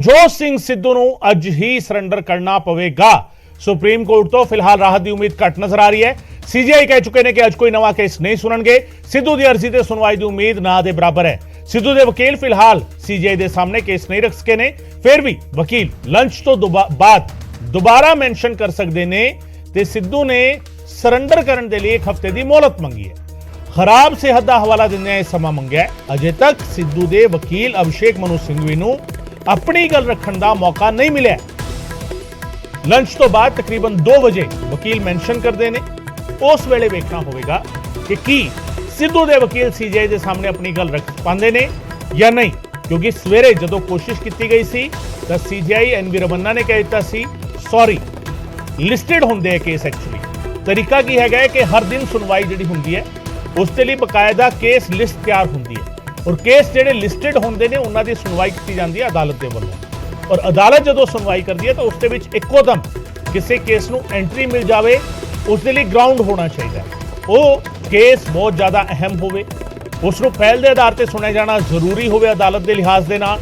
ਨਵਜੋਤ ਸਿੰਘ ਸਿੱਧੂ ਨੂੰ ਅੱਜ ਹੀ ਸਰੈਂਡਰ ਕਰਨਾ ਪਵੇਗਾ। ਸੁਪਰੀਮ ਕੋਰਟ ਤੋਂ ਫਿਲਹਾਲ ਰਾਹਤ ਦੀ ਉਮੀਦ ਘੱਟ ਨਜ਼ਰ ਆ ਰਹੀ ਹੈ। ਸੀਜੀਆਈ ਕਹਿ ਚੁੱਕੇ ਨੇ ਕਿ ਅੱਜ ਕੋਈ ਨਵਾਂ ਕੇਸ ਨਹੀਂ ਸੁਣਨਗੇ। ਸਿੱਧੂ ਦੀ ਅਰਜ਼ੀ ਤੇ ਸੁਣਵਾਈ ਦੀ ਉਮੀਦ ਨਾ ਦੇ ਬਰਾਬਰ ਹੈ। ਸਿੱਧੂ ਦੇ ਵਕੀਲ ਫਿਲਹਾਲ ਸੀਜੀਆਈ ਦੇ ਸਾਹਮਣੇ ਕੇਸ ਨਹੀਂ ਰੱਖ ਸਕੇ ਨੇ। ਫਿਰ ਵੀ ਵਕੀਲ ਲੰਚ ਤੋਂ ਬਾਅਦ ਦੁਬਾਰਾ ਮੈਂਸ਼ਨ ਕਰ ਸਕਦੇ ਨੇ ਤੇ ਸਿੱਧੂ ਨੇ ਸਰੈਂਡਰ ਕਰਨ ਦੇ ਲਈ ਇੱਕ ਹਫ਼ਤੇ ਦੀ ਮੋਹਲਤ ਮੰਗੀ ਹੈ। ਖਰਾਬ ਸਿਹਤ ਦਾ ਹਵਾਲਾ ਦਿੰਦਿਆਂ ਇਹ ਸਮਾਂ ਮੰਗਿਆ। ਅਜੇ ਤੱਕ ਸਿੱਧੂ ਦੇ ਵਕੀਲ ਅਭਿਸ਼ੇਕ ਮਨੂ ਸਿੰਘਵੀ ਨੂੰ अपनी गल रखने का मौका नहीं मिला। लंच तो बाद तकरीबन 2 बजे वकील मेंशन करते हैं। उस वेले वेखना होगा कि की सिद्धू के वकील सीजीआई के सामने अपनी गल रख पाते हैं या नहीं, क्योंकि सवेरे जो कोशिश की गई सी तो सीजीआई एनवी रमन्ना ने कह दिता सी सॉरी लिस्टेड होंगे केस। एक्चुअली तरीका की है कि हर दिन सुनवाई जी होंगी है उसके लिए बकायदा केस लिस्ट तैयार होंगी है और केस ਜਿਹੜੇ ਲਿਸਟਡ ਹੁੰਦੇ ਨੇ ਉਹਨਾਂ ਦੀ ਸੁਣਵਾਈ ਕੀਤੀ ਜਾਂਦੀ ਹੈ ਅਦਾਲਤ ਦੇ ਵੱਲੋਂ। ਔਰ ਅਦਾਲਤ ਜਦੋਂ ਸੁਣਵਾਈ ਕਰਦੀ ਹੈ ਤਾਂ ਉਸ ਦੇ ਵਿੱਚ ਇੱਕੋਦਮ ਕਿਸੇ ਕੇਸ ਨੂੰ ਐਂਟਰੀ ਮਿਲ ਜਾਵੇ ਉਸ ਦੇ ਲਈ ਗਰਾਊਂਡ ਹੋਣਾ ਚਾਹੀਦਾ। ਉਹ ਕੇਸ ਬਹੁਤ ਜ਼ਿਆਦਾ ਅਹਿਮ ਹੋਵੇ, ਉਸ ਨੂੰ ਪਹਿਲ ਦੇ ਆਧਾਰ ਤੇ ਸੁਣਿਆ ਜਾਣਾ ਜ਼ਰੂਰੀ ਹੋਵੇ ਅਦਾਲਤ ਦੇ ਲਿਹਾਜ਼ ਦੇ ਨਾਲ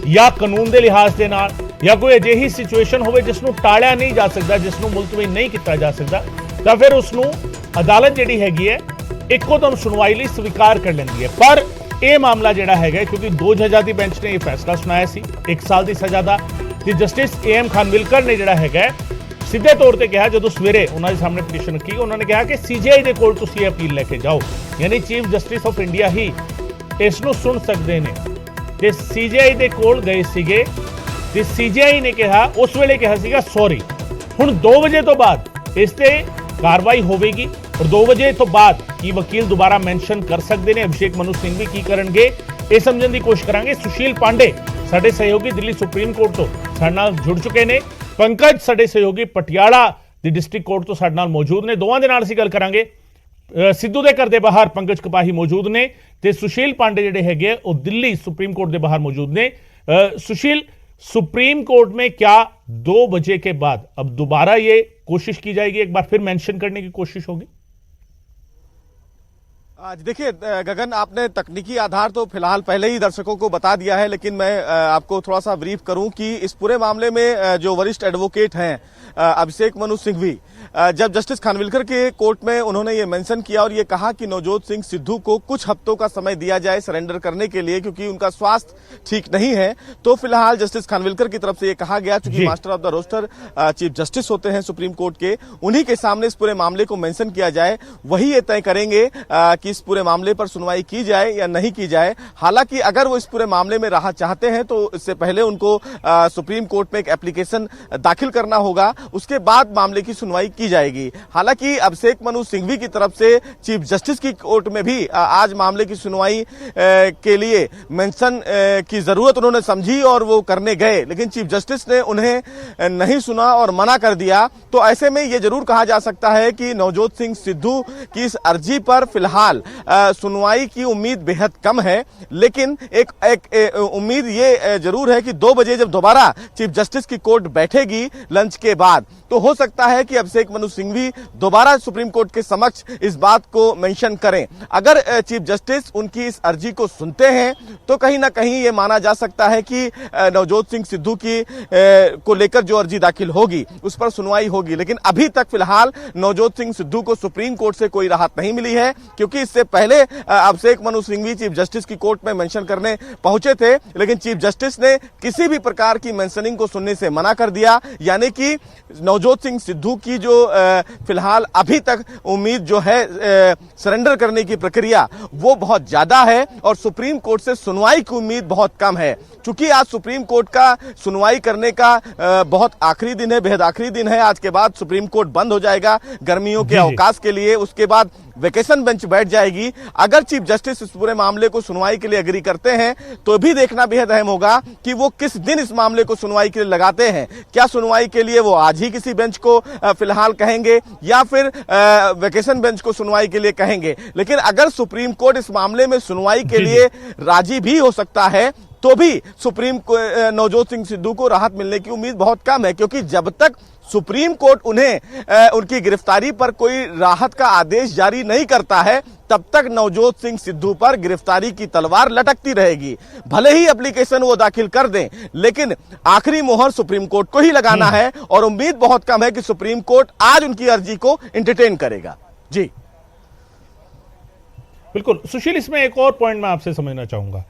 ਜਾਂ ਕਾਨੂੰਨ ਦੇ ਲਿਹਾਜ਼ ਦੇ ਨਾਲ, ਜਾਂ ਕੋਈ ਅਜਿਹੀ ਸਿਚੁਏਸ਼ਨ ਹੋਵੇ ਜਿਸ ਨੂੰ ਟਾਲਿਆ ਨਹੀਂ ਜਾ ਸਕਦਾ, ਜਿਸ ਨੂੰ ਮੁਲਤਵੀ ਨਹੀਂ ਕੀਤਾ ਜਾ ਸਕਦਾ, ਤਾਂ ਫਿਰ ਉਸ ਨੂੰ ਅਦਾਲਤ ਜਿਹੜੀ ਹੈਗੀ ਹੈ ਇੱਕੋਦਮ ਸੁਣਵਾਈ ਲਈ ਸਵੀਕਾਰ ਕਰ ਲੈਂਦੀ ਹੈ। ਪਰ ਇਹ ਮਾਮਲਾ ਜਿਹੜਾ ਹੈਗਾ ਕਿਉਂਕਿ 2 ਜੱਜਾਂ ਦੀ ਬੈਂਚ ਨੇ ਇਹ ਫੈਸਲਾ ਸੁਣਾਇਆ ਸੀ 1 ਸਾਲ ਦੀ ਸਜ਼ਾ ਦਾ ਤੇ ਜਸਟਿਸ AM ਖਾਨਵਿਲਕਰ ਨੇ ਜਿਹੜਾ ਹੈਗਾ ਸਿੱਧੇ ਤੌਰ ਤੇ ਕਿਹਾ, ਜਦੋਂ ਸਵੇਰੇ ਉਹਨਾਂ ਦੇ ਸਾਹਮਣੇ ਪਟੀਸ਼ਨ ਰੱਖੀ ਉਹਨਾਂ ਨੇ ਕਿਹਾ ਕਿ ਸੀਜੀਆਈ ਦੇ ਕੋਲ ਤੁਸੀਂ ਅਪੀਲ ਲੈ ਕੇ ਜਾਓ, ਯਾਨੀ ਚੀਫ ਜਸਟਿਸ ਆਫ ਇੰਡੀਆ ਹੀ ਇਸ ਨੂੰ ਸੁਣ ਸਕਦੇ ਨੇ। ਤੇ ਸੀਜੀਆਈ ਦੇ ਕੋਲ ਗਏ ਸੀਗੇ ਤੇ ਸੀਜੀਆਈ ਨੇ ਕਿਹਾ ਉਸ ਵੇਲੇ ਕਿਹਾ ਸੀਗਾ ਸੌਰੀ। ਹੁਣ 2 ਵਜੇ ਤੋਂ ਬਾਅਦ ਇਸ ਤੇ ਕਾਰਵਾਈ ਹੋਵੇਗੀ और 2 बजे तो बाद की वकील दोबारा मेंशन कर सकते हैं। अभिषेक मनु सिंघवी की करनगे ये समझने की कोशिश करांगे। सुशील पांडे साडे सहयोगी दिल्ली सुप्रीम कोर्ट तो साडे नाल जुड़ चुके ने। पंकज साडे सहयोगी पटियाला दी डिस्ट्रिक्ट कोर्ट तो साडे नाल मौजूद ने। दोवां दे नाल असीं गल करांगे। सिद्धू दे घर दे बाहर पंकज कपाही मौजूद ने ते सुशील पांडे जिहड़े हैगे वो दिल्ली सुप्रीम कोर्ट दे बाहर मौजूद ने। सुशील, सुप्रीम कोर्ट में क्या 2 बजे के बाद अब दोबारा ये कोशिश की जाएगी, एक बार फिर मेंशन करने की कोशिश होगी? आज देखिए गगन, आपने तकनीकी आधार तो फिलहाल पहले ही दर्शकों को बता दिया है, लेकिन मैं आपको थोड़ा सा ब्रीफ करूं कि इस पूरे मामले में जो वरिष्ठ एडवोकेट हैं अभिषेक मनु सिंघवी, जब जस्टिस खानविलकर के कोर्ट में उन्होंने ये मेंशन किया और ये कहा कि नवजोत सिंह सिद्धू को कुछ हफ्तों का समय दिया जाए सरेंडर करने के लिए क्योंकि उनका स्वास्थ्य ठीक नहीं है, तो फिलहाल जस्टिस खानविलकर की तरफ से ये कहा गया, चूंकि master of the roster chief justice होते हैं सुप्रीम कोर्ट के, उन्हीं के सामने इस पूरे मामले को मेंशन किया जाए, वही ये तय करेंगे कि इस पूरे मामले पर सुनवाई की जाए या नहीं की जाए। हालांकि अगर वो इस पूरे मामले में राहत चाहते हैं तो इससे पहले उनको सुप्रीम कोर्ट में एक एप्लीकेशन दाखिल करना होगा, उसके बाद मामले की सुनवाई की जाएगी। हालांकि अभिषेक मनु सिंघवी की तरफ से चीफ जस्टिस की कोर्ट में भी आज मामले की सुनवाई के लिए मेंशन की जरूरत उन्होंने समझी और वो करने गए, लेकिन चीफ जस्टिस ने उन्हें नहीं सुना और मना कर दिया। तो ऐसे में ये जरूर कहा जा सकता है कि नवजोत सिंह सिद्धू की इस अर्जी पर फिलहाल सुनवाई की उम्मीद बेहद कम है, लेकिन एक उम्मीद ये जरूर है कि 2 बजे जब दोबारा चीफ जस्टिस की कोर्ट बैठेगी लंच के बाद, तो हो सकता है कि अभिषेक मनु सिंघवी दोबारा सुप्रीम कोर्ट के समक्ष इस बात को मेंशन करें। अगर चीफ जस्टिस उनकी इस अर्जी को सुनते हैं तो कहीं ना कहीं ये माना जा सकता है कि नवजोत सिंह सिद्धू की को लेकर जो अर्जी दाखिल होगी उस पर सुनवाई होगी। लेकिन अभी तक फिलहाल नवजोत सिंह सिद्धू को सुप्रीम कोर्ट से कोई राहत नहीं मिली है, क्योंकि इससे पहले अभिषेक मनु सिंघवी चीफ जस्टिस की कोर्ट में मेंशन करने पहुंचे थे, लेकिन चीफ जस्टिस ने किसी भी प्रकार की मेंशनिंग को सुनने से मना कर दिया। यानी कि नवजोत सिंह सिद्धू की जो फिलहाल अभी तक उम्मीद जो है सरेंडर करने की प्रक्रिया वो बहुत ज्यादा है और सुप्रीम कोर्ट से सुनवाई की उम्मीद बहुत कम है। चूंकि आज सुप्रीम कोर्ट का सुनवाई करने का बहुत आखिरी दिन है, बेहद आखिरी दिन है। आज के बाद सुप्रीम कोर्ट बंद हो जाएगा गर्मियों के अवकाश के लिए, उसके बाद वेकेशन बेंच बैठ जाएगी। अगर चीफ जस्टिस इस पूरे मामले को सुनवाई के लिए एग्री करते हैं तो भी देखना बेहद अहम होगा कि वो किस दिन इस मामले को सुनवाई के लिए लगाते हैं। क्या सुनवाई के लिए वो आज ही किसी बेंच को फिलहाल कहेंगे या फिर वेकेशन बेंच को सुनवाई के लिए कहेंगे। लेकिन अगर सुप्रीम कोर्ट इस मामले में सुनवाई के लिए राजी भी हो सकता है तो भी नवजोत सिंह सिद्धू को राहत मिलने की उम्मीद बहुत कम है, क्योंकि जब तक सुप्रीम कोर्ट उन्हें उनकी गिरफ्तारी पर कोई राहत का आदेश जारी नहीं करता है, तब तक नवजोत सिंह सिद्धू पर गिरफ्तारी की तलवार लटकती रहेगी। भले ही एप्लीकेशन वो दाखिल कर दें, लेकिन आखिरी मोहर सुप्रीम कोर्ट को ही लगाना है, और उम्मीद बहुत कम है कि सुप्रीम कोर्ट आज उनकी अर्जी को एंटरटेन करेगा। जी बिल्कुल सुशील, इसमें एक और पॉइंट मैं आपसे समझना चाहूंगा।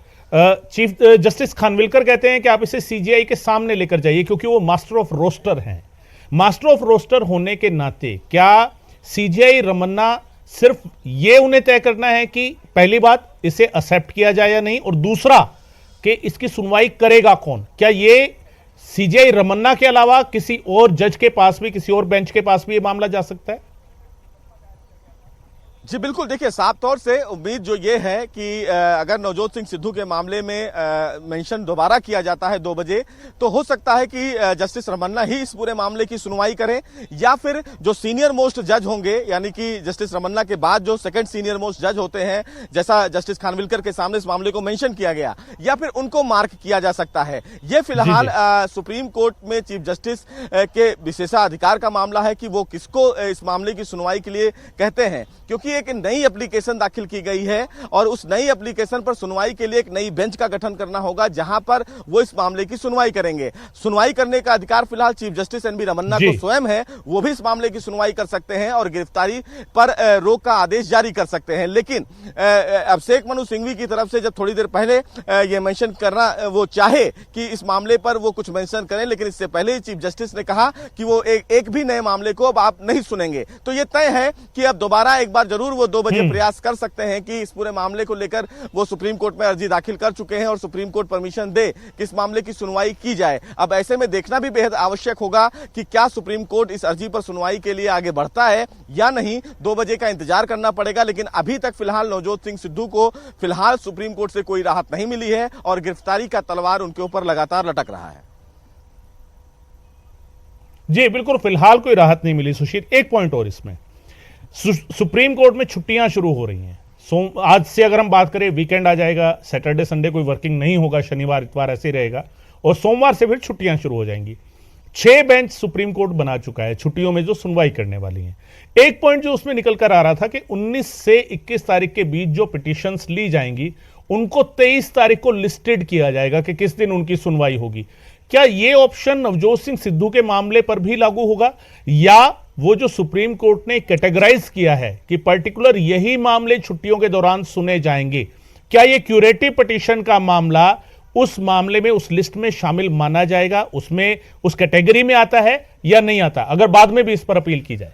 चीफ जस्टिस खानविलकर कहते हैं कि आप इसे सीजीआई के सामने लेकर जाइए, क्योंकि वो मास्टर ऑफ रोस्टर हैं। मास्टर ऑफ रोस्टर होने के नाते क्या सीजीआई रमन्ना सिर्फ ये उन्हें तय करना है कि पहली बात इसे एक्सेप्ट किया जाए या नहीं, और दूसरा कि इसकी सुनवाई करेगा कौन? क्या ये सीजीआई रमन्ना के अलावा किसी और जज के पास भी, किसी और बेंच के पास भी ये मामला जा सकता है? जी बिल्कुल, देखिए साफ तौर से उम्मीद जो ये है कि अगर नवजोत सिंह सिद्धू के मामले में मेंशन दोबारा किया जाता है 2 बजे, तो हो सकता है कि जस्टिस रमन्ना ही इस पूरे मामले की सुनवाई करें, या फिर जो सीनियर मोस्ट जज होंगे, यानी कि जस्टिस रमन्ना के बाद जो सेकंड सीनियर मोस्ट जज होते हैं, जैसा जस्टिस खानविलकर के सामने इस मामले को मेंशन किया गया, या फिर उनको मार्क किया जा सकता है। ये फिलहाल सुप्रीम कोर्ट में चीफ जस्टिस के विशेषाधिकार का मामला है कि वो किसको इस मामले की सुनवाई के लिए कहते हैं, क्योंकि एक नई एप्लीकेशन दाखिल की गई है, और उस नई एप्लीकेशन पर सुनवाई के लिए एक नई बेंच का गठन करना होगा, जहां पर वो इस मामले की सुनवाई करेंगे। सुनवाई करने का अधिकार फिलहाल चीफ जस्टिस एनबी रमन्ना को स्वयं है, वो भी इस मामले की सुनवाई कर सकते हैं और गिरफ्तारी पर रोक का आदेश जारी कर सकते हैं। लेकिन अभिषेक मनु सिंघवी की तरफ से जब थोड़ी देर पहले ये मेंशन करना वो चाहे कि इस मामले पर वो कुछ मेंशन करें, लेकिन इससे पहले ही चीफ जस्टिस ने कहा कि वो एक भी नए मामले को अब आप नहीं सुनेंगे। तो ये तय है कि अब दोबारा एक बार जरूर वो 2 बजे प्रयास कर सकते हैं कि इस पूरे मामले को लेकर वो सुप्रीम कोर्ट में अर्जी दाखिल कर चुके हैं, और सुप्रीम कोर्ट परमिशन दे कि इस मामले की सुनवाई की जाए। अब ऐसे में देखना भी बेहद आवश्यक होगा कि क्या सुप्रीम कोर्ट इस अर्जी पर सुनवाई के लिए आगे बढ़ता है या नहीं। 2 बजे का इंतजार करना पड़ेगा, लेकिन अभी तक फिलहाल नवजोत सिंह सिद्धू को फिलहाल सुप्रीम कोर्ट से कोई राहत नहीं मिली है, और गिरफ्तारी का तलवार उनके ऊपर लगातार लटक रहा है। जी बिल्कुल, फिलहाल कोई राहत नहीं मिली। सुशील, एक पॉइंट और इसमें, सुप्रीम कोर्ट में छुट्टियां शुरू हो रही हैं। आज से अगर हम बात करें, वीकेंड आ जाएगा, सैटरडे संडे कोई वर्किंग नहीं होगा, शनिवार इतवार ऐसे ही रहेगा, और सोमवार से फिर छुट्टियां शुरू हो जाएंगी। 6 बेंच सुप्रीम कोर्ट बना चुका है छुट्टियों में जो सुनवाई करने वाली हैं। एक पॉइंट जो उसमें निकल कर आ रहा था कि 19 से 21 तारीख के बीच जो पिटीशंस ली जाएंगी, उनको 23 तारीख को लिस्टेड किया जाएगा कि किस दिन उनकी सुनवाई होगी। क्या यह ऑप्शन नवजोत सिंह सिद्धू के मामले पर भी लागू होगा, या वो जो सुप्रीम कोर्ट ने कैटेगराइज किया है कि पर्टिकुलर यही मामले छुट्टियों के दौरान सुने जाएंगे, क्या ये क्यूरेटिव पिटीशन का मामला उस मामले में, उस लिस्ट में शामिल माना जाएगा, उसमें उस कैटेगरी में आता है या नहीं आता, अगर बाद में भी इस पर अपील की जाए?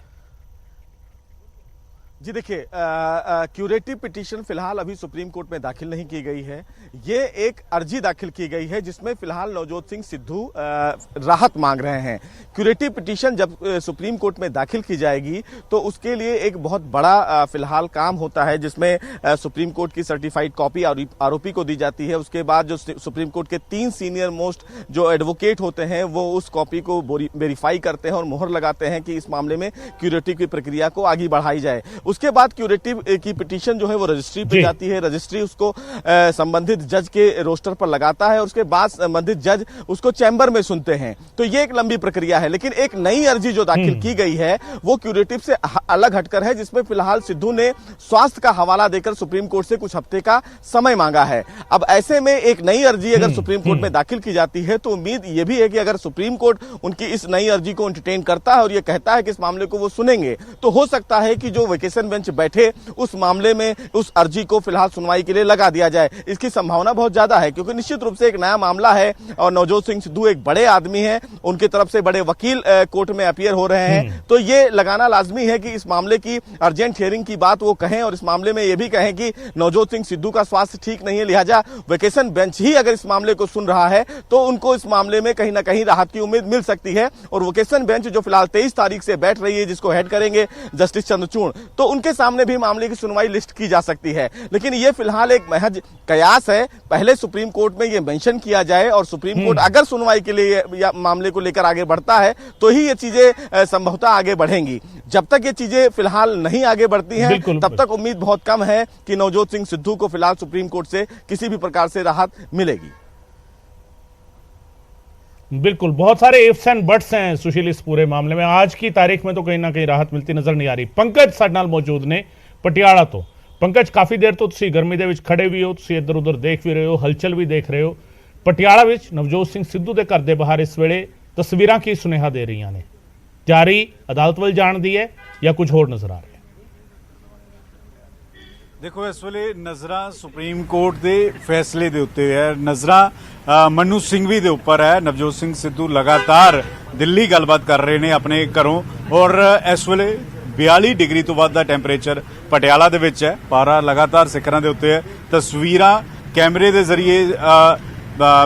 जी देखिए, क्यूरेटिव पिटीशन फिलहाल अभी सुप्रीम कोर्ट में दाखिल नहीं की गई है। ये एक अर्जी दाखिल की गई है जिसमें फिलहाल नवजोत सिंह सिद्धू राहत मांग रहे हैं। क्यूरेटिव पिटीशन जब सुप्रीम कोर्ट में दाखिल की जाएगी तो उसके लिए एक बहुत बड़ा फिलहाल काम होता है, जिसमें सुप्रीम कोर्ट की सर्टिफाइड कॉपी आरोपी को दी जाती है। उसके बाद जो सुप्रीम कोर्ट के 3 सीनियर मोस्ट जो एडवोकेट होते हैं वो उस कॉपी को वेरीफाई करते हैं और मोहर लगाते हैं कि इस मामले में क्यूरेटिव की प्रक्रिया को आगे बढ़ाई जाए। उसके बाद क्यूरेटिव की पिटीशन जो है वो रजिस्ट्री पे जाती है, रजिस्ट्री उसको संबंधित जज के रोस्टर पर लगाता है, और उसके बाद संबंधित जज उसको चैम्बर में सुनते हैं। तो ये एक लंबी प्रक्रिया है, लेकिन एक नई अर्जी जो दाखिल की गई है वो क्यूरेटिव से अलग हटकर है, जिसमें फिलहाल सिद्धू ने स्वास्थ्य का हवाला देकर सुप्रीम कोर्ट से कुछ हफ्ते का समय मांगा है। अब ऐसे में एक नई अर्जी अगर सुप्रीम कोर्ट में दाखिल की जाती है तो उम्मीद ये भी है कि अगर सुप्रीम कोर्ट उनकी इस नई अर्जी को एंटरटेन करता है और ये कहता है कि इस मामले को वो सुनेंगे, तो हो सकता है कि जो वेकेशन बेंच बैठे उस मामले में उस अर्जी को फिलहाल सुनवाई के लिए लगा दिया जाए। इसकी संभावना बहुत ज्यादा है, क्योंकि निश्चित रूप से एक नया मामला है और नवजोत सिंह सिद्धू एक बड़े आदमी हैं, उनकी तरफ से बड़े वकील कोर्ट में अपीयर हो रहे हैं, तो ये लगाना लाजमी है कि इस मामले की अर्जेंट हियरिंग की बात वो कहें, और इस मामले में ये भी कहें कि नवजोत सिंह सिद्धू का स्वास्थ्य ठीक नहीं है, लिहाजा वेकेशन बेंच ही अगर इस मामले को सुन रहा है तो उनको इस मामले में कहीं ना कहीं राहत की उम्मीद मिल सकती है। और वेकेशन बेंच जो फिलहाल 23 तारीख से बैठ रही है, जिसको हेड करेंगे जस्टिस चंद्रचूड़, तो उनके सामने भी मामले की सुनवाई लिस्ट की जा सकती है। लेकिन ये फिलहाल एक महज कयास है, पहले सुप्रीम कोर्ट में ये मेंशन किया जाए और सुप्रीम कोर्ट अगर सुनवाई के लिए या मामले को लेकर आगे बढ़ता है तो ही ये चीजें संभवतः आगे बढ़ेंगी। जब तक ये चीजें फिलहाल नहीं आगे बढ़ती हैं तब तक उम्मीद बहुत कम है कि नवजोत सिंह सिद्धू को फिलहाल सुप्रीम कोर्ट से किसी भी प्रकार से राहत मिलेगी। बिल्कुल, बहुत सारे इफ्स एंड बट्स हैं सुशील इस पूरे मामले में। आज की तारीख में तो कहीं ना कहीं राहत मिलती नजर नहीं आ रही। पंकज ਸਾਡੇ ਨਾਲ मौजूद ने पटियाला तो। पंकज, काफ़ी देर तो ਤੁਸੀਂ ਗਰਮੀ ਦੇ ਵਿੱਚ ਖੜੇ ਵੀ ਹੋ, ਤੁਸੀਂ ਇੱਧਰ ਉੱਧਰ ਦੇਖ ਵੀ ਰਹੇ ਹੋ, ਹਲਚਲ ਵੀ ਦੇਖ ਰਹੇ ਹੋ। ਪਟਿਆਲਾ ਵਿੱਚ ਨਵਜੋਤ ਸਿੰਘ ਸਿੱਧੂ ਦੇ ਘਰ ਦੇ ਬਾਹਰ ਇਸ ਵੇਲੇ ਤਸਵੀਰਾਂ ਕੀ ਸੁਨੇਹਾ ਦੇ ਰਹੀਆਂ ਨੇ? ਜਾਰੀ ਅਦਾਲਤ ਵੱਲ ਜਾਣ ਦੀ ਹੈ ਜਾਂ ਕੁਝ ਹੋਰ ਨਜ਼ਰ ਆ ਰਿਹਾ? देखो इस ਵੇਲੇ ਨਜ਼ਰਾਂ ਸੁਪਰੀਮ ਕੋਰਟ ਦੇ ਫੈਸਲੇ ਦੇ ਉੱਤੇ ਹੈ। ਨਜ਼ਰਾਂ ਮਨੂ ਸਿੰਘਵੀ ਦੇ ਉੱਪਰ ਹੈ। ਨਵਜੋਤ ਸਿੰਘ ਸਿੱਧੂ ਲਗਾਤਾਰ ਦਿੱਲੀ ਗੱਲਬਾਤ ਕਰ ਰਹੇ ਨੇ ਆਪਣੇ ਘਰੋਂ ਔਰ ਇਸ ਵੇਲੇ 42 ਡਿਗਰੀ ਤੋਂ ਵੱਧ ਦਾ ਟੈਂਪਰੇਚਰ ਪਟਿਆਲਾ ਦੇ ਵਿੱਚ ਹੈ। ਪਾਰਾ ਲਗਾਤਾਰ ਸਿਖਰਾਂ ਦੇ ਉੱਤੇ ਹੈ। ਤਸਵੀਰਾਂ ਕੈਮਰੇ ਦੇ ਜ਼ਰੀਏ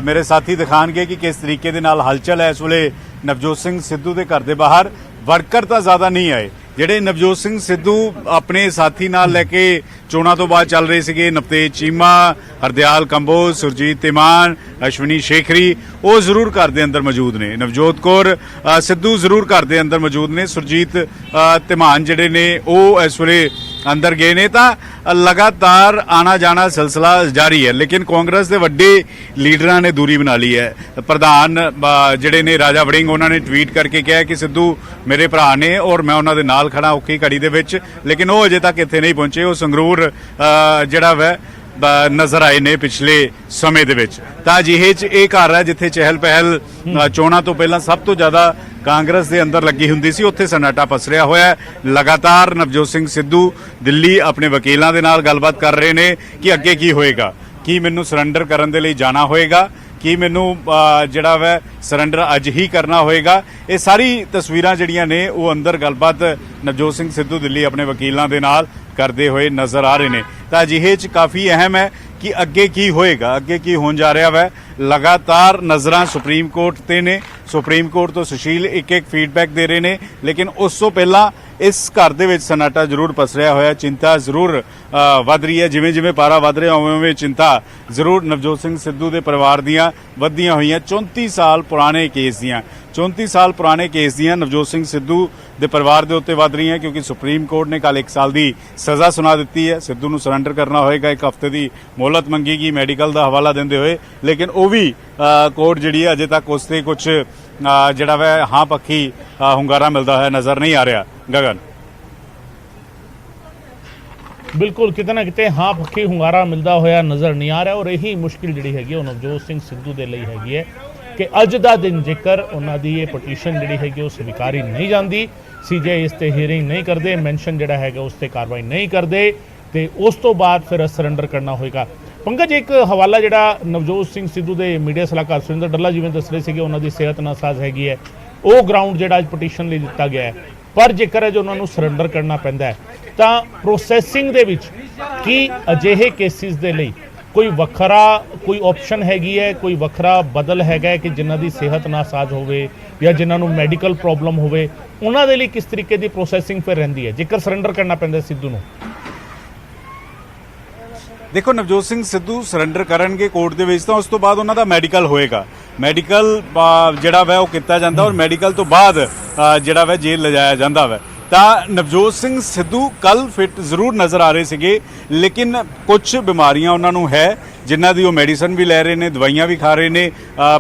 ਮੇਰੇ ਸਾਥੀ ਦਿਖਾਣਗੇ ਕਿ ਕਿਸ ਤਰੀਕੇ ਦੇ ਨਾਲ ਹਲਚਲ ਹੈ ਇਸ ਵੇਲੇ ਨਵਜੋਤ ਸਿੰਘ ਸਿੱਧੂ ਦੇ ਘਰ ਦੇ ਬਾਹਰ। ਵਰਕਰ ਤਾਂ ਜ਼ਿਆਦਾ ਨਹੀਂ ਆਏ। ਜਿਹੜੇ ਨਵਜੋਤ ਸਿੰਘ ਸਿੱਧੂ ਆਪਣੇ ਸਾਥੀ ਨਾਲ ਲੈ ਕੇ ਚੋਣਾਂ ਤੋਂ ਬਾਅਦ ਚੱਲ ਰਹੇ ਸੀਗੇ, ਨਵਤੇਜ ਚੀਮਾ, ਹਰਦਿਆਲ ਕੰਬੋਜ, ਸੁਰਜੀਤ ਤਿਮਾਨ, ਅਸ਼ਵਨੀ ਸ਼ੇਖਰੀ, ਉਹ ਜ਼ਰੂਰ ਘਰ ਦੇ ਅੰਦਰ ਮੌਜੂਦ ਨੇ। ਨਵਜੋਤ ਕੌਰ ਸਿੱਧੂ ਜ਼ਰੂਰ ਘਰ ਦੇ ਅੰਦਰ ਮੌਜੂਦ ਨੇ। ਸੁਰਜੀਤ ਤਿਮਾਨ ਜਿਹੜੇ ਨੇ ਉਹ ਇਸ ਵੇਲੇ ਅੰਦਰ ਗਏ ਨੇ। ਤਾਂ ਲਗਾਤਾਰ ਆਣਾ ਜਾਣਾ ਸਿਲਸਿਲਾ ਜਾਰੀ ਹੈ। ਲੇਕਿਨ ਕਾਂਗਰਸ ਦੇ ਵੱਡੇ ਲੀਡਰਾਂ ਨੇ ਦੂਰੀ ਬਣਾ ਲਈ ਹੈ। ਪ੍ਰਧਾਨ ਜਿਹੜੇ ਨੇ ਰਾਜਾ ਵੜਿੰਗ, ਉਹਨਾਂ ਨੇ ਟਵੀਟ ਕਰਕੇ ਕਿਹਾ ਕਿ ਸਿੱਧੂ ਮੇਰੇ ਭਰਾ ਨੇ ਔਰ ਮੈਂ ਉਹਨਾਂ ਦੇ ਨਾਲ ਖੜਾ ਔਖੀ ਘੜੀ ਦੇ ਵਿੱਚ। ਲੇਕਿਨ ਉਹ ਅਜੇ ਤੱਕ ਇੱਥੇ ਨਹੀਂ ਪਹੁੰਚੇ। ਉਹ ਸੰਗਰੂਰ ਜਿਹੜਾ ਵੈ ਨਜ਼ਰ ਆਏ ਨੇ ਪਿਛਲੇ ਸਮੇਂ ਦੇ ਵਿੱਚ। ਤਾਂ ਅਜਿਹੇ 'ਚ ਇਹ ਘਰ ਹੈ ਜਿੱਥੇ ਚਹਿਲ ਪਹਿਲ ਚੋਣਾਂ ਤੋਂ ਪਹਿਲਾਂ ਸਭ ਤੋਂ ਜ਼ਿਆਦਾ ਕਾਂਗਰਸ ਦੇ ਅੰਦਰ ਲੱਗੀ ਹੁੰਦੀ ਸੀ। ਉੱਥੇ ਸਨਾਟਾ ਪਸਰਿਆ ਹੋਇਆ ਹੈ। ਲਗਾਤਾਰ ਨਵਜੋਤ ਸਿੰਘ ਸਿੱਧੂ ਦਿੱਲੀ ਆਪਣੇ ਵਕੀਲਾਂ ਦੇ ਨਾਲ ਗੱਲਬਾਤ ਕਰ ਰਹੇ ਨੇ ਕਿ ਅੱਗੇ ਕੀ ਹੋਏਗਾ, ਕੀ ਮੈਨੂੰ ਸਰੈਂਡਰ ਕਰਨ ਦੇ ਲਈ ਜਾਣਾ ਹੋਏਗਾ, ਕੀ ਮੈਨੂੰ ਜਿਹੜਾ ਵੈ ਸਰੈਂਡਰ ਅੱਜ ਹੀ ਕਰਨਾ ਹੋਏਗਾ। ਇਹ ਸਾਰੀ ਤਸਵੀਰਾਂ ਜਿਹੜੀਆਂ ਨੇ ਉਹ ਅੰਦਰ ਗੱਲਬਾਤ ਨਵਜੋਤ ਸਿੰਘ ਸਿੱਧੂ ਦਿੱਲੀ ਆਪਣੇ ਵਕੀਲਾਂ ਦੇ ਨਾਲ ਕਰਦੇ ਹੋਏ ਨਜ਼ਰ ਆ ਰਹੇ ਨੇ। ਤਾਂ ਅਜਿਹੇ 'ਚ ਕਾਫੀ ਅਹਿਮ ਹੈ ਕਿ ਅੱਗੇ ਕੀ ਹੋਏਗਾ, ਅੱਗੇ ਕੀ ਹੋਣ ਜਾ ਰਿਹਾ ਵੈ। ਲਗਾਤਾਰ ਨਜ਼ਰਾਂ ਸੁਪਰੀਮ ਕੋਰਟ ਤੇ ਨੇ। ਸੁਪਰੀਮ ਕੋਰਟ ਤੋਂ ਸੁਸ਼ੀਲ ਇੱਕ ਫੀਡਬੈਕ ਦੇ ਰਹੇ ਨੇ। ਲੇਕਿਨ ਉਸ ਤੋਂ ਪਹਿਲਾਂ ਇਸ ਘਰ ਦੇ ਵਿੱਚ ਸਨਾਟਾ ਜ਼ਰੂਰ ਪਸਰਿਆ ਹੋਇਆ। ਚਿੰਤਾ ਜ਼ਰੂਰ ਵੱਧ ਰਹੀ ਹੈ। ਜਿਵੇਂ ਜਿਵੇਂ ਪਾਰਾ ਵੱਧ ਰਿਹਾ ਉਵੇਂ ਚਿੰਤਾ ਜ਼ਰੂਰ ਨਵਜੋਤ ਸਿੰਘ ਸਿੱਧੂ ਦੇ ਪਰਿਵਾਰ ਦੀਆਂ ਵੱਧਦੀਆਂ ਹੋਈਆਂ। 34 ਸਾਲ ਪੁਰਾਣੇ ਕੇਸ ਦੀਆਂ 34 ਸਾਲ ਪੁਰਾਣੇ ਕੇਸ ਦੀਆਂ ਨਵਜੋਤ ਸਿੰਘ ਸਿੱਧੂ ਦੇ ਪਰਿਵਾਰ ਦੇ ਉੱਤੇ ਵੱਧ ਰਹੀਆਂ, ਕਿਉਂਕਿ ਸੁਪਰੀਮ ਕੋਰਟ ਨੇ ਕੱਲ 1 ਸਾਲ ਦੀ ਸਜ਼ਾ ਸੁਣਾ ਦਿੱਤੀ ਹੈ। ਸਿੱਧੂ ਨੂੰ ਸਰੈਂਡਰ ਕਰਨਾ ਹੋਏਗਾ। 1 ਹਫ਼ਤੇ ਦੀ ਮੋਹਲਤ ਮੰਗੀ ਗਈ ਮੈਡੀਕਲ ਦਾ ਹਵਾਲਾ ਦਿੰਦੇ ਹੋਏ। ਲੇਕਿਨ ਉਹ ਵੀ ਕੋਰਟ ਜਿਹੜੀ ਹੈ ਅਜੇ ਤੱਕ ਉਸ ਤੇ ਕੁਝ ਜਿਹੜਾ ਵੈ ਹਾਂ ਪੱਖੀ ਹੁੰਗਾਰਾ ਮਿਲਦਾ ਹੋਇਆ ਨਜ਼ਰ ਨਹੀਂ ਆ ਰਿਹਾ। ਗਗਨ, ਬਿਲਕੁਲ ਕਿਤੇ ਨਾ ਕਿਤੇ ਹਾਂ ਪੱਖੀ ਹੁੰਗਾਰਾ ਮਿਲਦਾ ਹੋਇਆ ਨਜ਼ਰ ਨਹੀਂ ਆ ਰਿਹਾ। ਔਰ ਇਹੀ ਮੁਸ਼ਕਿਲ ਜਿਹੜੀ ਹੈਗੀ ਉਹ ਨਵਜੋਤ ਸਿੰਘ ਸਿੱਧੂ ਦੇ ਲਈ ਹੈਗੀ ਹੈ ਕਿ ਅੱਜ ਦਾ ਦਿਨ ਜੇਕਰ ਉਹਨਾਂ ਦੀ ਇਹ ਪਟੀਸ਼ਨ ਜਿਹੜੀ ਹੈਗੀ ਉਹ ਸਵੀਕਾਰੀ ਨਹੀਂ ਜਾਂਦੀ, ਸੀਜੀਆਈ ਇਸ ਤੇ ਹੀਅਰਿੰਗ ਨਹੀਂ ਕਰਦੇ, ਮੈਂਸ਼ਨ ਜਿਹੜਾ ਹੈਗਾ ਉਸ ਤੇ ਕਾਰਵਾਈ ਨਹੀਂ ਕਰਦੇ, ਤੇ ਉਸ ਤੋਂ ਬਾਅਦ ਫਿਰ ਸਰੈਂਡਰ ਕਰਨਾ ਹੋਏਗਾ। ਪੰਕਜ, ਇੱਕ ਹਵਾਲਾ ਜਿਹੜਾ ਨਵਜੋਤ ਸਿੰਘ ਸਿੱਧੂ ਦੇ ਮੀਡੀਆ ਸਲਾਹਕਾਰ ਸੁਰਿੰਦਰ ਡੱਲਾ ਜਿਵੇਂ ਦੱਸ ਰਹੇ ਸੀਗੇ, ਉਹਨਾਂ ਦੀ ਸਿਹਤ ਨਾਸਾਜ਼ ਹੈਗੀ ਹੈ, ਉਹ ਗਰਾਊਂਡ ਜਿਹੜਾ ਅੱਜ ਪਟੀਸ਼ਨ ਲਈ ਦਿੱਤਾ ਗਿਆ ਹੈ। ਪਰ ਜੇਕਰ ਅੱਜ ਉਹਨਾਂ ਨੂੰ ਸਰੈਂਡਰ ਕਰਨਾ ਪੈਂਦਾ ਹੈ ਤਾਂ ਪ੍ਰੋਸੈਸਿੰਗ ਦੇ ਵਿੱਚ ਕੀ ਅਜਿਹੇ ਕੇਸਿਸ ਦੇ ਲਈ ਕੋਈ ਵੱਖਰਾ ਕੋਈ ਆਪਸ਼ਨ ਹੈਗੀ ਹੈ, ਕੋਈ ਵੱਖਰਾ ਬਦਲ ਹੈਗਾ ਕਿ ਜਿਨ੍ਹਾਂ ਦੀ ਸਿਹਤ ਨਾਸਾਜ਼ ਹੋਵੇ ਜਾਂ ਜਿਨ੍ਹਾਂ ਨੂੰ ਮੈਡੀਕਲ ਪ੍ਰੋਬਲਮ ਹੋਵੇ, ਉਹਨਾਂ ਦੇ ਲਈ ਕਿਸ ਤਰੀਕੇ ਦੀ ਪ੍ਰੋਸੈਸਿੰਗ ਫਿਰ ਰਹਿੰਦੀ ਹੈ ਜੇਕਰ ਸਰੈਂਡਰ ਕਰਨਾ ਪੈਂਦਾ ਸਿੱਧੂ ਨੂੰ? ਦੇਖੋ, ਨਵਜੋਤ ਸਿੰਘ ਸਿੱਧੂ ਸਰੈਂਡਰ ਕਰਨਗੇ ਕੋਰਟ ਦੇ ਵਿੱਚ ਤਾਂ ਉਸ ਤੋਂ ਬਾਅਦ ਉਹਨਾਂ ਦਾ ਮੈਡੀਕਲ ਹੋਏਗਾ। ਮੈਡੀਕਲ ਜਿਹੜਾ ਵੈ ਉਹ ਕੀਤਾ ਜਾਂਦਾ ਔਰ ਮੈਡੀਕਲ ਤੋਂ ਬਾਅਦ ਜਿਹੜਾ ਵੈ ਜੇਲ੍ਹ ਲਿਜਾਇਆ ਜਾਂਦਾ ਵੈ। ਤਾਂ ਨਵਜੋਤ ਸਿੰਘ ਸਿੱਧੂ ਕੱਲ ਫਿੱਟ ਜ਼ਰੂਰ ਨਜ਼ਰ ਆ ਰਹੇ ਸੀਗੇ, ਲੇਕਿਨ ਕੁਝ ਬਿਮਾਰੀਆਂ ਉਹਨਾਂ ਨੂੰ ਹੈ ਜਿਨ੍ਹਾਂ ਦੀ ਉਹ ਮੈਡੀਸਨ ਵੀ ਲੈ ਰਹੇ ਨੇ, ਦਵਾਈਆਂ ਵੀ ਖਾ ਰਹੇ ਨੇ।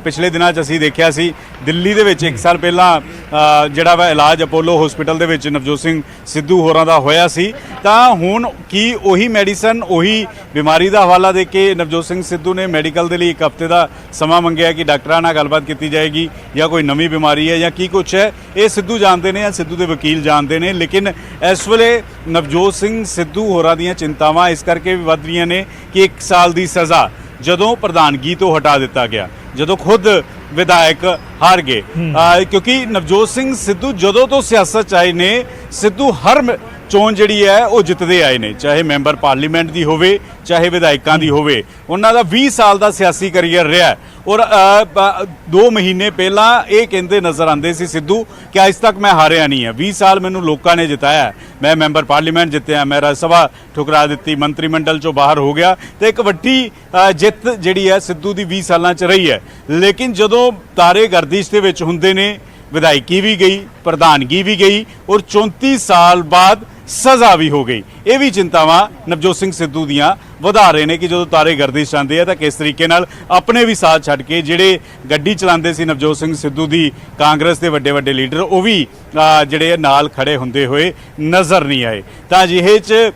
ਪਿਛਲੇ ਦਿਨਾਂ 'ਚ ਅਸੀਂ ਦੇਖਿਆ ਸੀ ਦਿੱਲੀ ਦੇ ਵਿੱਚ 1 ਸਾਲ ਪਹਿਲਾਂ ਜਿਹੜਾ ਵਾ ਇਲਾਜ ਅਪੋਲੋ ਹਸਪੀਟਲ ਦੇ ਵਿੱਚ ਨਵਜੋਤ ਸਿੰਘ ਸਿੱਧੂ ਹੋਰਾਂ ਦਾ ਹੋਇਆ ਸੀ। ਤਾਂ ਹੁਣ ਕੀ ਉਹੀ ਮੈਡੀਸਨ ਉਹੀ ਬਿਮਾਰੀ ਦਾ ਹਵਾਲਾ ਦੇ ਕੇ ਨਵਜੋਤ ਸਿੰਘ ਸਿੱਧੂ ਨੇ ਮੈਡੀਕਲ ਦੇ ਲਈ 1 ਹਫ਼ਤੇ ਦਾ ਸਮਾਂ ਮੰਗਿਆ ਕਿ ਡਾਕਟਰਾਂ ਨਾਲ ਗੱਲਬਾਤ ਕੀਤੀ ਜਾਏਗੀ ਜਾਂ ਕੋਈ ਨਵੀਂ ਬਿਮਾਰੀ ਹੈ ਜਾਂ ਕੀ ਕੁਛ ਹੈ, ਇਹ ਸਿੱਧੂ ਜਾਣਦੇ ਨੇ ਜਾਂ ਸਿੱਧੂ ਦੇ ਵਕੀਲ ਜਾਣਦੇ ਨੇ। ਲੇਕਿਨ ਇਸ ਵੇਲੇ ਨਵਜੋਤ ਸਿੰਘ ਸਿੱਧੂ ਹੋਰਾਂ ਦੀਆਂ ਚਿੰਤਾਵਾਂ ਇਸ ਕਰਕੇ ਵੀ ਵੱਧ ਰਹੀਆਂ ਨੇ ਕਿ 1 ਸਾਲ ਦੀ ਸਜ਼ਾ ਜਦੋਂ ਪ੍ਰਧਾਨਗੀ ਤੋਂ ਹਟਾ ਦਿੱਤਾ ਗਿਆ, ਜਦੋਂ ਖੁਦ ਵਿਧਾਇਕ ਹਾਰ ਗਏ, ਕਿਉਂਕਿ ਨਵਜੋਤ ਸਿੰਘ ਸਿੱਧੂ ਜਦੋਂ ਤੋਂ ਸਿਆਸਤ 'ਚ ਆਏ ਨੇ, ਸਿੱਧੂ ਹਰ ਚੋਣ ਜਿਹੜੀ ਹੈ ਉਹ ਜਿੱਤਦੇ ਆਏ ਨੇ, ਚਾਹੇ ਮੈਂਬਰ ਪਾਰਲੀਮੈਂਟ ਦੀ ਹੋਵੇ ਚਾਹੇ ਵਿਧਾਇਕਾਂ ਦੀ ਹੋਵੇ। ਉਹਨਾਂ ਦਾ 20 ਸਾਲ ਦਾ ਸਿਆਸੀ ਕਰੀਅਰ ਰਿਹਾ ਔਰ 2 ਮਹੀਨੇ ਪਹਿਲਾਂ ਇਹ ਕਹਿੰਦੇ ਨਜ਼ਰ ਆਉਂਦੇ ਸੀ ਸਿੱਧੂ ਕਿ ਅੱਜ ਤੱਕ ਮੈਂ ਹਾਰਿਆ ਨਹੀਂ ਹੈ। 20 ਸਾਲ ਮੈਨੂੰ ਲੋਕਾਂ ਨੇ ਜਿਤਾਇਆ, ਮੈਂ ਮੈਂਬਰ ਪਾਰਲੀਮੈਂਟ ਜਿੱਤਿਆ, ਮੈਂ ਰਾਜ ਸਭਾ ਠੁਕਰਾ ਦਿੱਤੀ, ਮੰਤਰੀ ਮੰਡਲ ਚੋਂ ਬਾਹਰ ਹੋ ਗਿਆ, ਤੇ ਇੱਕ ਵੱਡੀ ਜਿੱਤ ਜਿਹੜੀ ਹੈ ਸਿੱਧੂ ਦੀ 20 ਸਾਲਾਂ 'ਚ ਰਹੀ ਹੈ। ਲੇਕਿਨ ਜਦੋਂ ਤਾਰੇ ਗਰਦਿਸ਼ ਦੇ ਵਿੱਚ ਹੁੰਦੇ ਨੇ, ਵਿਧਾਇਕੀ ਵੀ ਗਈ, ਪ੍ਰਧਾਨਗੀ ਵੀ ਗਈ ਔਰ 34 ਸਾਲ ਬਾਅਦ ਸਜ਼ਾ ਵੀ ਹੋ ਗਈ। ਇਹ ਵੀ ਚਿੰਤਾਵਾਂ ਨਵਜੋਤ ਸਿੰਘ ਸਿੱਧੂ ਦੀਆਂ ਵਧਾ ਰਹੇ ਨੇ ਕਿ ਜਦੋਂ ਤਾਰੇ ਗਰਦਿਸ਼ ਜਾਂਦੇ ਆ ਤਾਂ ਕਿਸ ਤਰੀਕੇ ਨਾਲ ਆਪਣੇ ਵੀ ਸਾਥ ਛੱਡ ਕੇ ਜਿਹੜੇ ਗੱਡੀ ਚਲਾਉਂਦੇ ਸੀ ਨਵਜੋਤ ਸਿੰਘ ਸਿੱਧੂ ਦੀ ਕਾਂਗਰਸ ਦੇ ਵੱਡੇ ਵੱਡੇ ਲੀਡਰ ਉਹ ਵੀ ਜਿਹੜੇ ਨਾਲ ਖੜੇ ਹੁੰਦੇ ਹੋਏ ਨਜ਼ਰ ਨਹੀਂ ਆਏ। ਤਾਂ ਅਜਿਹੇ 'ਚ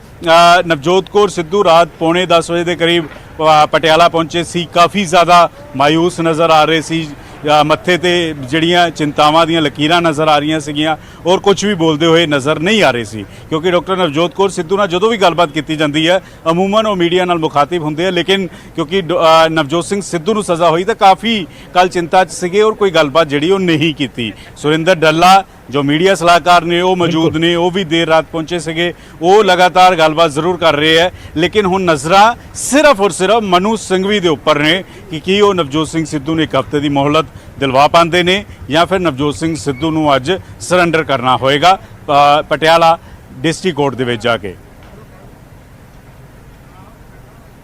ਨਵਜੋਤ ਕੌਰ ਸਿੱਧੂ ਰਾਤ ਪੌਣੇ 10 ਵਜੇ ਦੇ ਕਰੀਬ ਪਟਿਆਲਾ ਪਹੁੰਚੇ ਸੀ। ਕਾਫੀ ਜ਼ਿਆਦਾ ਮਾਯੂਸ ਨਜ਼ਰ ਆ ਰਹੇ ਸੀ, ਮੱਥੇ ਤੇ ਜਿਹੜੀਆਂ ਚਿੰਤਾਵਾਂ ਦੀਆਂ ਲਕੀਰਾਂ ਨਜ਼ਰ ਆ ਰਹੀਆਂ ਸੀਗੀਆਂ ਔਰ ਕੁਝ ਵੀ ਬੋਲਦੇ ਹੋਏ ਨਜ਼ਰ ਨਹੀਂ ਆ ਰਹੇ ਸੀ, ਕਿਉਂਕਿ ਡਾਕਟਰ ਨਵਜੋਤ ਕੌਰ ਸਿੱਧੂ ਨਾਲ ਜਦੋਂ ਵੀ ਗੱਲਬਾਤ ਕੀਤੀ ਜਾਂਦੀ ਹੈ ਅਮੂਮਨ ਉਹ ਮੀਡੀਆ ਨਾਲ ਮੁਖਾਤਿਬ ਹੁੰਦੇ ਆ, ਲੇਕਿਨ ਕਿਉਂਕਿ ਨਵਜੋਤ ਸਿੰਘ ਸਿੱਧੂ ਨੂੰ ਸਜ਼ਾ ਹੋਈ ਤਾਂ ਕਾਫੀ ਕੱਲ ਚਿੰਤਾ 'ਚ ਸੀਗੇ ਔਰ ਕੋਈ ਗੱਲਬਾਤ ਜਿਹੜੀ ਉਹ ਨਹੀਂ ਕੀਤੀ। ਸੁਰਿੰਦਰ ਡੱਲਾ ਜੋ ਮੀਡੀਆ ਸਲਾਹਕਾਰ ਨੇ ਉਹ ਮੌਜੂਦ ਨੇ, ਉਹ ਵੀ ਦੇਰ ਰਾਤ ਪਹੁੰਚੇ ਸੀਗੇ, ਉਹ ਲਗਾਤਾਰ ਗੱਲਬਾਤ ਜ਼ਰੂਰ ਕਰ ਰਹੇ ਹੈ, ਲੇਕਿਨ ਹੁਣ ਨਜ਼ਰਾਂ ਸਿਰਫ ਔਰ ਸਿਰਫ ਮਨੂ ਸਿੰਘਵੀ ਦੇ ਉੱਪਰ ਨੇ ਕਿ ਕੀ ਉਹ ਨਵਜੋਤ ਸਿੰਘ ਸਿੱਧੂ ਨੂੰ ਇੱਕ ਹਫ਼ਤੇ ਦੀ ਮੋਹਲਤ ਦਿਲਵਾ ਪਾਉਂਦੇ ਨੇ ਜਾਂ ਫਿਰ ਨਵਜੋਤ ਸਿੰਘ ਸਿੱਧੂ ਨੂੰ ਅੱਜ ਸਰੈਂਡਰ ਕਰਨਾ ਹੋਏਗਾ ਪਟਿਆਲਾ ਡਿਸਟ੍ਰਿਕਟ ਕੋਰਟ ਦੇ ਵਿੱਚ ਜਾ ਕੇ।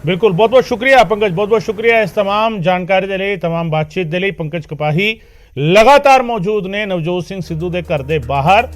ਬਿਲਕੁਲ, ਬਹੁਤ ਬਹੁਤ ਸ਼ੁਕਰੀਆ ਪੰਕਜ, ਬਹੁਤ ਬਹੁਤ ਸ਼ੁਕਰੀਆ ਇਸ तमाम ਜਾਣਕਾਰੀ ਦੇ ਲਈ, तमाम ਬਾਤਚੀਤ ਦੇ ਲਈ। ਪੰਕਜ ਕਪਾਹੀ ਲਗਾਤਾਰ ਮੌਜੂਦ ਨੇ ਨਵਜੋਤ ਸਿੰਘ ਸਿੱਧੂ ਦੇ ਘਰ ਦੇ ਬਾਹਰ।